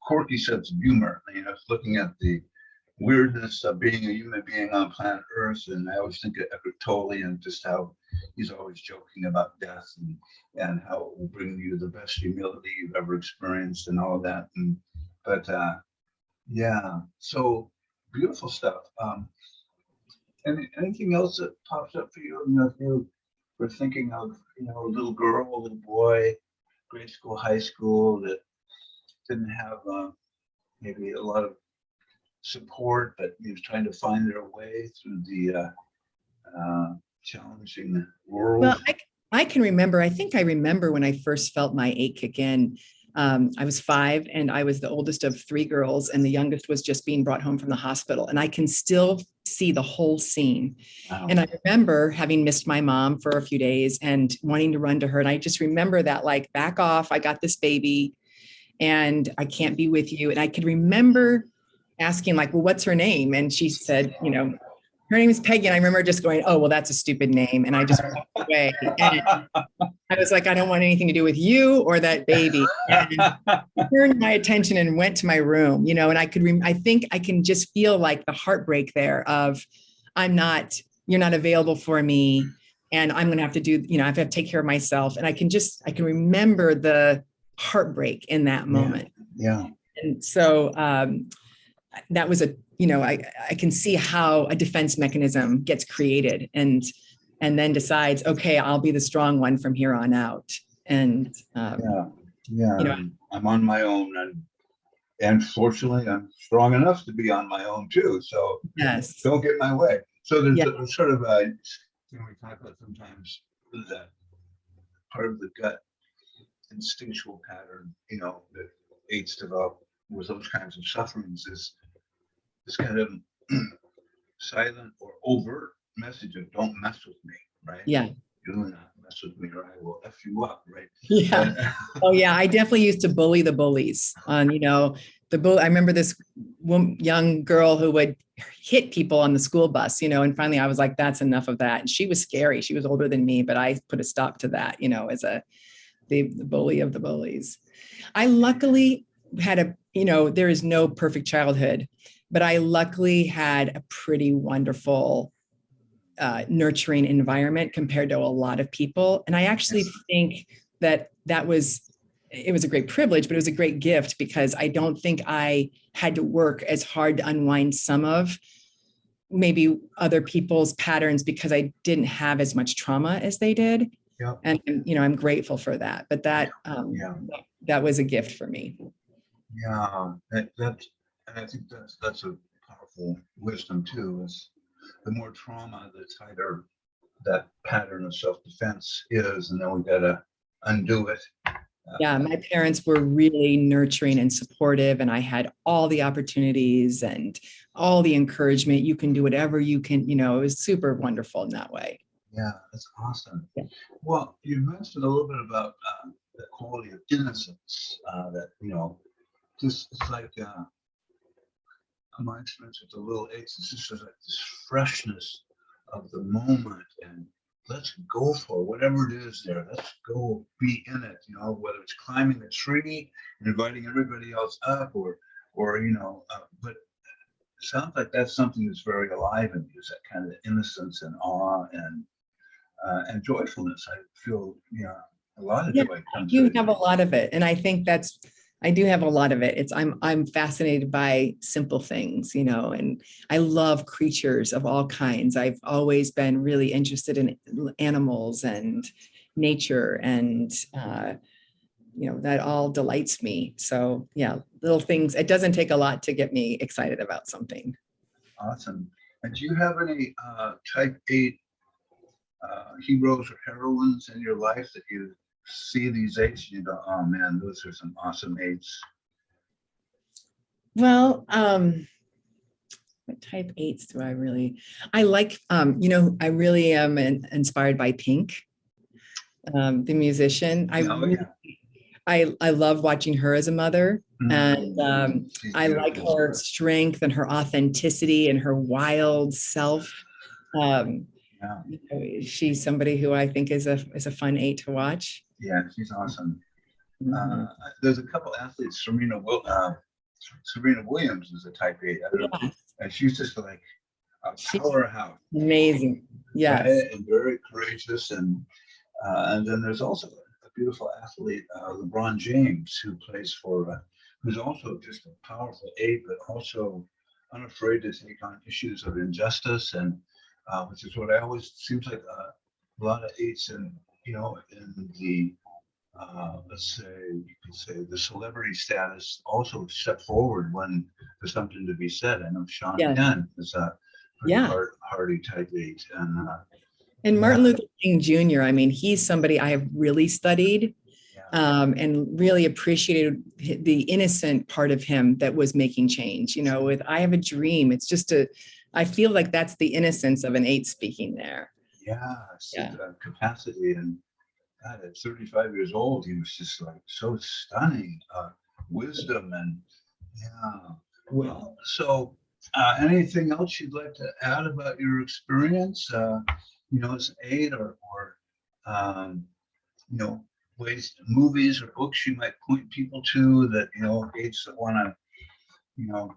quirky sense of humor. It's looking at the weirdness of being a human being on planet Earth. And I always think of Eckhart Tolle and just how he's always joking about death and how it will bring you the best humility you've ever experienced and all of that. So beautiful stuff. Anything else that pops up for you? If you were thinking of, a little girl, a little boy, grade school, high school that didn't have maybe a lot of support, but was trying to find their way through the challenging world. Well, I can remember, I think I remember when I first felt my ache kick in. I was 5 and I was the oldest of 3 girls, and the youngest was just being brought home from the hospital. And I can still see the whole scene. Wow. And I remember having missed my mom for a few days and wanting to run to her. And I just remember that, like, back off, I got this baby and I can't be with you. And I could remember asking, like, well, what's her name? And she said, her name is Peggy. And I remember just going, oh, well, that's a stupid name. And I just walked away. And I was like, I don't want anything to do with you or that baby. And I turned my attention and went to my room, and I think I can just feel like the heartbreak there of you're not available for me. And I'm going to have to do, I have to take care of myself. And I can remember the heartbreak in that moment. Yeah. And so that was I can see how a defense mechanism gets created and then decides, okay, I'll be the strong one from here on out. And I'm on my own, and fortunately, I'm strong enough to be on my own too. So yes, don't get in my way. So there's a sort of a, we talk about sometimes that part of the gut instinctual pattern, that aids develop with those kinds of sufferings is this kind of silent or overt message of don't mess with me, right? Yeah. Do not mess with me or I will F you up, right? Yeah. Oh yeah. I definitely used to bully the bullies on, I remember this young girl who would hit people on the school bus, and finally I was like, that's enough of that. And she was scary. She was older than me, but I put a stop to that, as the bully of the bullies. I luckily had there is no perfect childhood, but I luckily had a pretty wonderful, nurturing environment compared to a lot of people. And I actually think that it was a great privilege, but it was a great gift because I don't think I had to work as hard to unwind some of maybe other people's patterns because I didn't have as much trauma as they did. Yeah. And, I'm grateful for that, but that was a gift for me. Yeah. And I think that's a powerful wisdom too, is the more trauma, the tighter that pattern of self-defense is, and then we got to undo it. Yeah, my parents were really nurturing and supportive, and I had all the opportunities and all the encouragement. You can do whatever you can, it was super wonderful in that way. Yeah, that's awesome. Yeah. Well, you mentioned a little bit about the quality of innocence that, just it's like my experience with the little eggs, it's just like this freshness of the moment, and let's go for whatever it is there. Let's go be in it, whether it's climbing the tree and inviting everybody else up or but it sounds like that's something that's very alive in you, is that kind of innocence and awe and joyfulness. I feel, a lot of joy comes. You have a lot of it. And I think I do have a lot of it. I'm fascinated by simple things, and I love creatures of all kinds. I've always been really interested in animals and nature, and that all delights me. So yeah, little things. It doesn't take a lot to get me excited about something. Awesome. And do you have any type 8 heroes or heroines in your life that you see these 8s and you go, oh man, those are some awesome 8s? Well, what type 8s do I really, I like, I really am inspired by Pink, the musician. Oh yeah. I love watching her as a mother. And She's I like beautiful. her strength and her authenticity and her wild self. Um, Yeah. She's somebody who I think is a fun 8 to watch. Yeah, she's awesome. Mhm. There's a couple athletes. Serena Williams is a type 8. I don't know. Yes, And she's just like a she's powerhouse, amazing. Yes. right? And very courageous. And then there's also a beautiful athlete, LeBron James, who plays for, who's also just a powerful 8, but also unafraid to take on issues of injustice, and which is what I always seems like a lot of 8s in the let's say you could say the celebrity status also step forward when there's something to be said. I know Sean Yeah. Penn is a pretty Yeah. hardy type 8, and And yeah, Martin Luther King Jr., I mean, he's somebody I have really studied yeah, and really appreciated the innocent part of him that was making change. With I Have a Dream, it's just I feel like that's the innocence of an 8 speaking there. yeah, Yeah. capacity. And God, at 35 years old, he was just like so stunning, wisdom, and yeah. Well, so anything else you'd like to add about your experience, as an 8, or um, you know, ways, movies or books you might point people to that, 8s that want to, you know,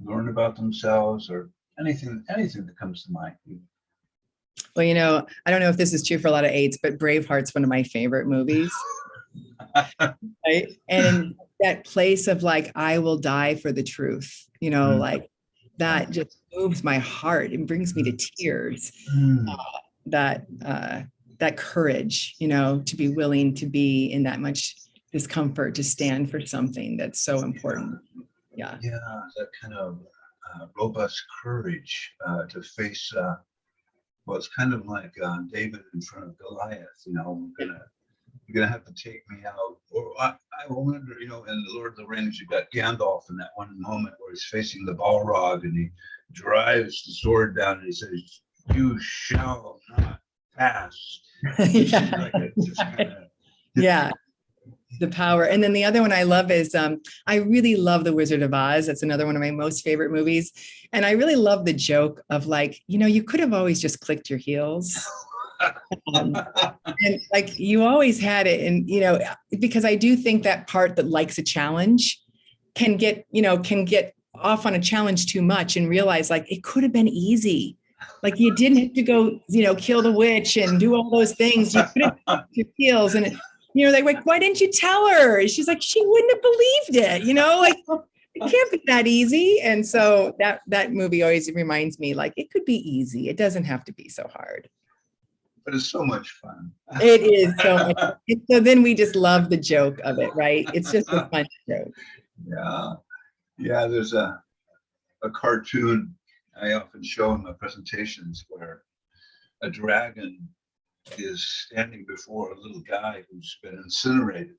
learn about themselves, or anything that comes to mind? Well, I don't know if this is true for a lot of 8s, but Braveheart's one of my favorite movies. Right. And in that place of like, I will die for the truth, like that just moves my heart and brings me to tears. That that courage, to be willing to be in that much discomfort, to stand for something that's so important. Yeah. Yeah, that kind of robust courage to face. Well, it's kind of like David in front of Goliath. You're gonna have to take me out. Or I wonder, in the Lord of the Rings, you got Gandalf in that one moment where he's facing the Balrog and he drives the sword down and he says, "You shall not pass." Yeah. Like just kind of, Yeah. The power. And then the other one I love is I really love The Wizard of Oz. That's another one of my most favorite movies. And I really love the joke of like, you could have always just clicked your heels. And like you always had it. And, because I do think that part that likes a challenge can get off on a challenge too much and realize like it could have been easy. Like you didn't have to go, kill the witch and do all those things. You could have clicked your heels and like, why didn't you tell her? She's like, she wouldn't have believed it, like it can't be that easy. And so that movie always reminds me like it could be easy. It doesn't have to be so hard. But it's so much fun. It is so much. So then we just love the joke of it, right? It's just a fun joke. Yeah. Yeah, there's a cartoon I often show in my presentations where a dragon is standing before a little guy who's been incinerated.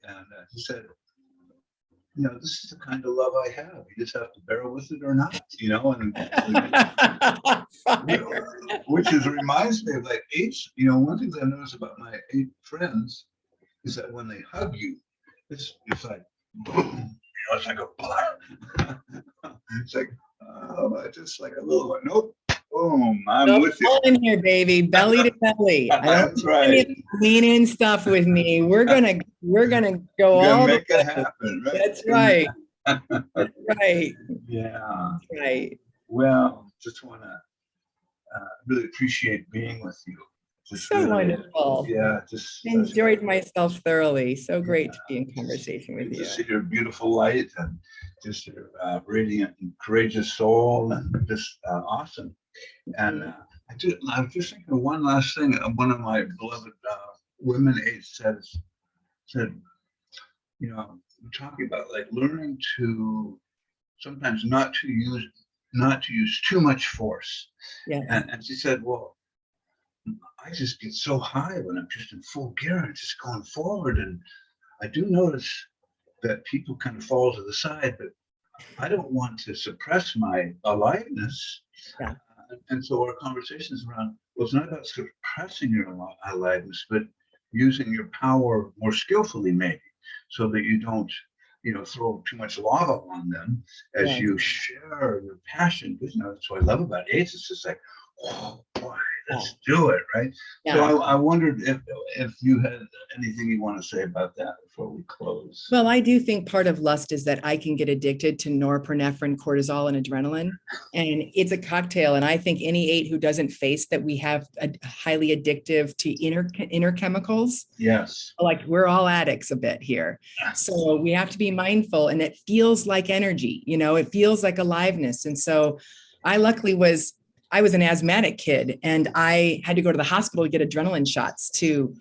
And he said, this is the kind of love I have. You just have to bear with it or not, which reminds me of like 8s. One thing I notice about my 8 friends is that when they hug you, it's like, boom, it's like a blood. It's like, just like a little one. Nope. Boom. I'm with you. All in here, baby, belly to belly. That's right. Lean in stuff with me. We're gonna go all make the way. It happen. Right? That's right. That's right. Yeah. That's right. Well, just want to really appreciate being with you. Just So really, wonderful. yeah, just Enjoyed myself thoroughly. So great to be in conversation with you. To see your beautiful light and just your radiant and courageous soul, and just awesome. And I was just thinking of one last thing. One of my beloved women 8 said, we're talking about like learning to sometimes not to use not to use too much force. Yes. And she said, well, I just get so high when I'm just in full gear and just going forward. And I do notice that people kind of fall to the side, but I don't want to suppress my aliveness. Yeah. And so our conversations around, well, it's not about suppressing your aliveness, but using your power more skillfully, maybe, so that you don't, throw too much lava on them as Yes. you share your passion. Because, that's what I love about AIDS. It's just like, oh boy, let's do it, right? Yeah. So I wondered if you had anything you want to say about that before we close. Well, I do think part of lust is that I can get addicted to norepinephrine, cortisol, and adrenaline. And it's a cocktail. And I think any 8 who doesn't face that we have a highly addictive to inner chemicals. Yes. Like we're all addicts a bit here. So we have to be mindful, and it feels like energy, it feels like aliveness. And so I was an asthmatic kid, and I had to go to the hospital to get adrenaline shots to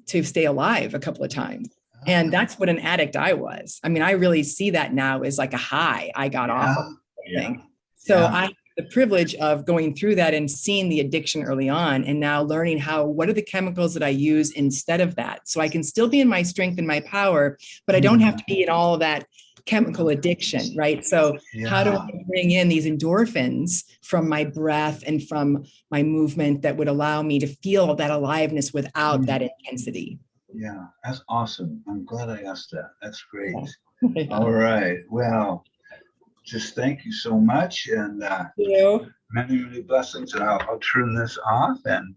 stay alive a couple of times. And that's what an addict I was. I mean, I really see that now as like a high I got off of thing. So I have the privilege of going through that and seeing the addiction early on, and now learning what are the chemicals that I use instead of that. So I can still be in my strength and my power, but I don't have to be in all of that chemical addiction, right? So how do I bring in these endorphins from my breath and from my movement that would allow me to feel that aliveness without that intensity? Yeah, that's awesome. I'm glad I asked that. That's great. Yeah. All right. Well, just thank you so much, and you. many, many blessings. And I'll turn this off, and